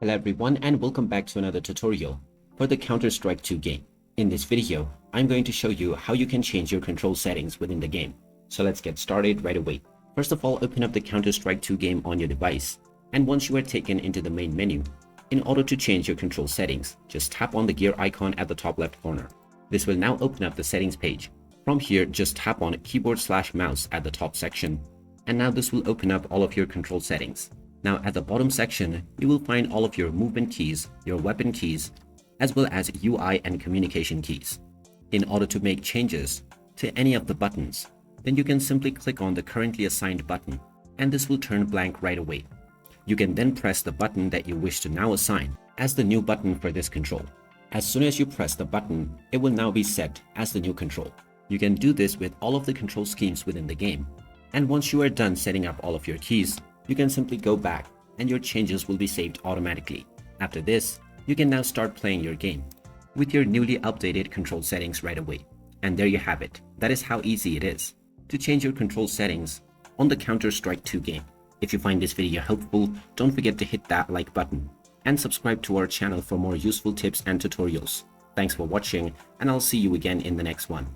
Hello everyone and welcome back to another tutorial for the Counter-Strike 2 game. In this video, I'm going to show you how you can change your control settings within the game. So let's get started right away. First of all, open up the Counter-Strike 2 game on your device. And once you are taken into the main menu, in order to change your control settings, just tap on the gear icon at the top left corner. This will now open up the settings page. From here, just tap on keyboard/mouse at the top section. And now this will open up all of your control settings. Now at the bottom section, you will find all of your movement keys, your weapon keys, as well as UI and communication keys. In order to make changes to any of the buttons, then you can simply click on the currently assigned button, and this will turn blank right away. You can then press the button that you wish to now assign as the new button for this control. As soon as you press the button, it will now be set as the new control. You can do this with all of the control schemes within the game. And once you are done setting up all of your keys, you can simply go back and your changes will be saved automatically. After this, you can now start playing your game with your newly updated control settings right away. And there you have it. That is how easy it is to change your control settings on the Counter-Strike 2 game. If you find this video helpful, don't forget to hit that like button and subscribe to our channel for more useful tips and tutorials. Thanks for watching, and I'll see you again in the next one.